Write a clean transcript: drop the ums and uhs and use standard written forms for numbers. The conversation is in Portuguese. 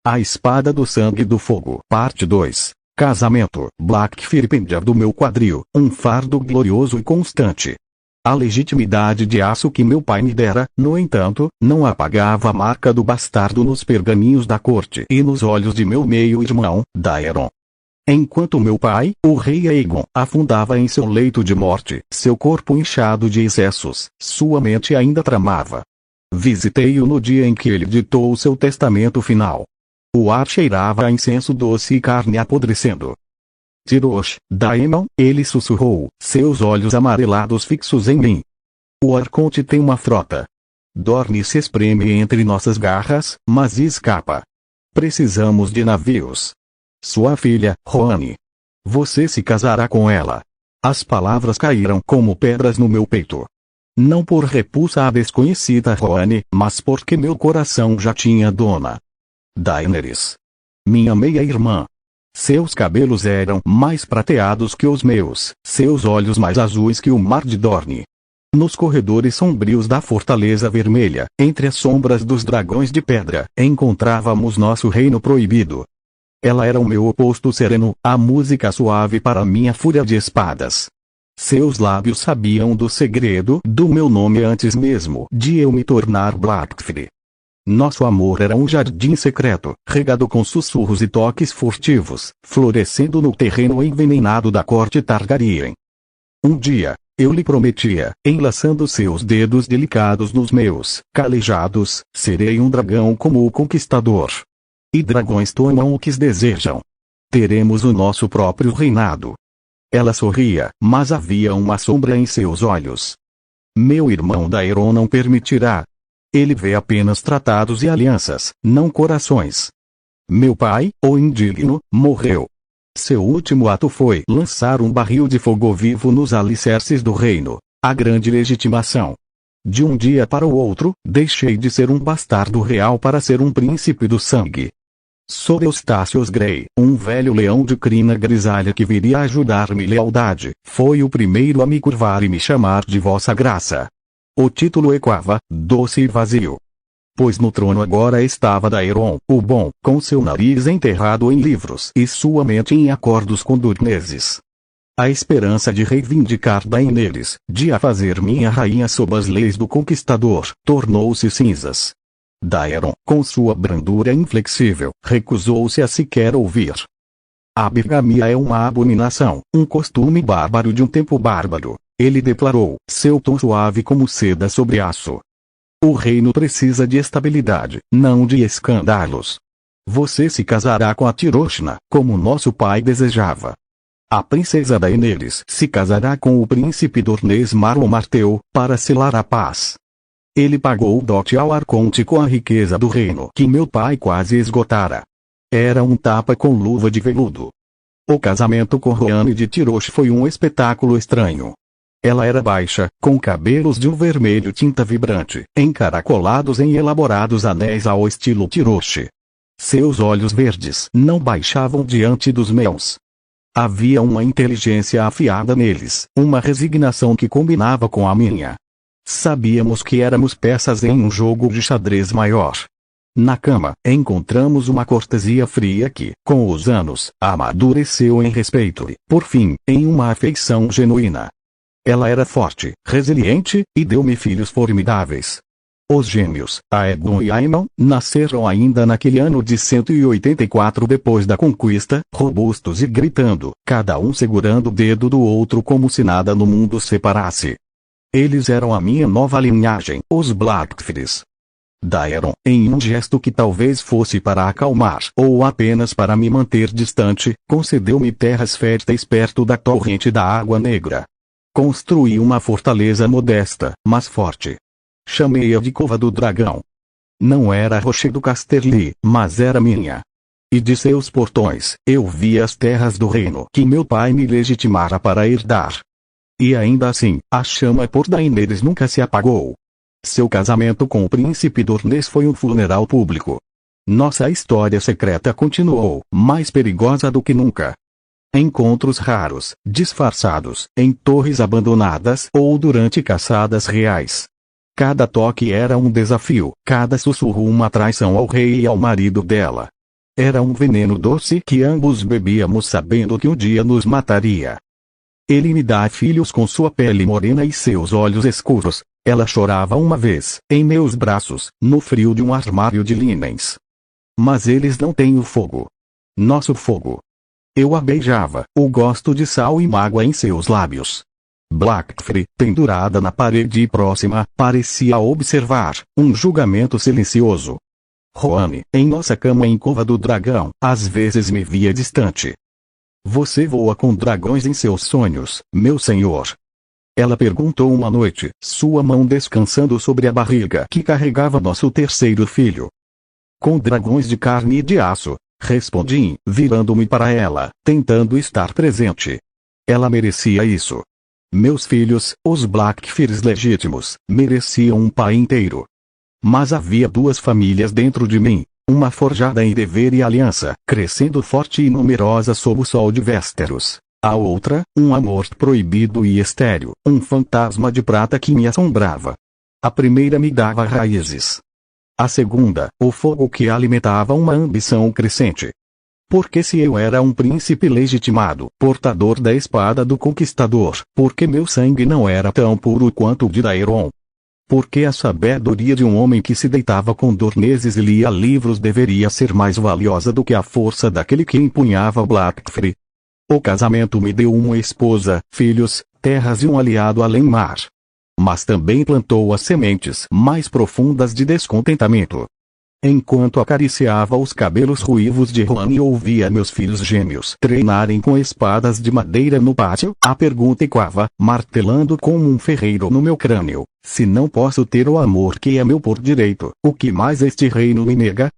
A Espada do Sangue do Fogo. Parte 2. Casamento. Blackfyr pendia do meu quadril, um fardo glorioso e constante. A legitimidade de aço que meu pai me dera, no entanto, não apagava a marca do bastardo nos pergaminhos da corte e nos olhos de meu meio-irmão, Daeron. Enquanto meu pai, o rei Aegon, afundava em seu leito de morte, seu corpo inchado de excessos, sua mente ainda tramava. Visitei-o no dia em que ele ditou o seu testamento final. O ar cheirava a incenso doce e carne apodrecendo. Tyrosh, Daemon, ele sussurrou, seus olhos amarelados fixos em mim. O Arconte tem uma frota. Dorne se espreme entre nossas garras, mas escapa. Precisamos de navios. Sua filha, Roane. Você se casará com ela. As palavras caíram como pedras no meu peito. Não por repulsa à desconhecida Roane, mas porque meu coração já tinha dona. Daenerys. Minha meia-irmã. Seus cabelos eram mais prateados que os meus, seus olhos mais azuis que o mar de Dorne. Nos corredores sombrios da Fortaleza Vermelha, entre as sombras dos dragões de pedra, encontrávamos nosso reino proibido. Ela era o meu oposto sereno, a música suave para minha fúria de espadas. Seus lábios sabiam do segredo do meu nome antes mesmo de eu me tornar Blackfyr. Nosso amor era um jardim secreto, regado com sussurros e toques furtivos, florescendo no terreno envenenado da corte Targaryen. Um dia, eu lhe prometia, enlaçando seus dedos delicados nos meus, calejados, serei um dragão como o conquistador. E dragões tomam o que desejam. Teremos o nosso próprio reinado. Ela sorria, mas havia uma sombra em seus olhos. Meu irmão Daeron não permitirá. Ele vê apenas tratados e alianças, não corações. Meu pai, o indigno, morreu. Seu último ato foi lançar um barril de fogo vivo nos alicerces do reino, a grande legitimação. De um dia para o outro, deixei de ser um bastardo real para ser um príncipe do sangue. Sou Eustachius Grey, um velho leão de crina grisalha que viria ajudar-me lealdade, foi o primeiro a me curvar e me chamar de Vossa Graça. O título ecoava, doce e vazio. Pois no trono agora estava Daeron, o bom, com seu nariz enterrado em livros e sua mente em acordos com Dorneses. A esperança de reivindicar Daenerys, de a fazer minha rainha sob as leis do conquistador, tornou-se cinzas. Daeron, com sua brandura inflexível, recusou-se a sequer ouvir. A bigamia é uma abominação, um costume bárbaro de um tempo bárbaro. Ele declarou, seu tom suave como seda sobre aço. O reino precisa de estabilidade, não de escândalos. Você se casará com a Tyroshna, como nosso pai desejava. A princesa Daenerys se casará com o príncipe Dornês Marlon Martell, para selar a paz. Ele pagou o dote ao Arconte com a riqueza do reino que meu pai quase esgotara. Era um tapa com luva de veludo. O casamento com Roane de Tyrosh foi um espetáculo estranho. Ela era baixa, com cabelos de um vermelho tinta vibrante, encaracolados em elaborados anéis ao estilo Tyrosh. Seus olhos verdes não baixavam diante dos meus. Havia uma inteligência afiada neles, uma resignação que combinava com a minha. Sabíamos que éramos peças em um jogo de xadrez maior. Na cama, encontramos uma cortesia fria que, com os anos, amadureceu em respeito e, por fim, em uma afeição genuína. Ela era forte, resiliente, e deu-me filhos formidáveis. Os gêmeos, Aegon e Aemon, nasceram ainda naquele ano de 184 depois da conquista, robustos e gritando, cada um segurando o dedo do outro como se nada no mundo separasse. Eles eram a minha nova linhagem, os Blackfyrs. Daeron, em um gesto que talvez fosse para acalmar ou apenas para me manter distante, concedeu-me terras férteis perto da torrente da Água Negra. Construí uma fortaleza modesta, mas forte. Chamei-a de Cova do Dragão. Não era a Roche do Casterly, mas era minha. E de seus portões, eu via as terras do reino que meu pai me legitimara para herdar. E ainda assim, a chama por Daenerys nunca se apagou. Seu casamento com o príncipe Dornês foi um funeral público. Nossa história secreta continuou, mais perigosa do que nunca. Encontros raros, disfarçados, em torres abandonadas ou durante caçadas reais. Cada toque era um desafio, cada sussurro uma traição ao rei e ao marido dela. Era um veneno doce que ambos bebíamos sabendo que um dia nos mataria. Ele me dá filhos com sua pele morena e seus olhos escuros. Ela chorava uma vez, em meus braços, no frio de um armário de linens. Mas eles não têm o fogo. Nosso fogo. Eu a beijava, o gosto de sal e mágoa em seus lábios. Blackfrey, pendurada na parede próxima, parecia observar um julgamento silencioso. Roane, em nossa cama em Cova do Dragão, às vezes me via distante. Você voa com dragões em seus sonhos, meu senhor? Ela perguntou uma noite, sua mão descansando sobre a barriga que carregava nosso terceiro filho. Com dragões de carne e de aço, respondi, virando-me para ela, tentando estar presente. Ela merecia isso. Meus filhos, os Blackfyrs legítimos, mereciam um pai inteiro. Mas havia duas famílias dentro de mim, uma forjada em dever e aliança, crescendo forte e numerosa sob o sol de Westeros. A outra, um amor proibido e estéril, um fantasma de prata que me assombrava. A primeira me dava raízes. A segunda, o fogo que alimentava uma ambição crescente. Porque se eu era um príncipe legitimado, portador da espada do conquistador, porque meu sangue não era tão puro quanto o de Daeron? Porque a sabedoria de um homem que se deitava com Dorneses e lia livros deveria ser mais valiosa do que a força daquele que empunhava Blackfyr? O casamento me deu uma esposa, filhos, terras e um aliado além-mar. Mas também plantou as sementes mais profundas de descontentamento. Enquanto acariciava os cabelos ruivos de Roane e ouvia meus filhos gêmeos treinarem com espadas de madeira no pátio, a pergunta ecoava, martelando como um ferreiro no meu crânio: se não posso ter o amor que é meu por direito, o que mais este reino me nega?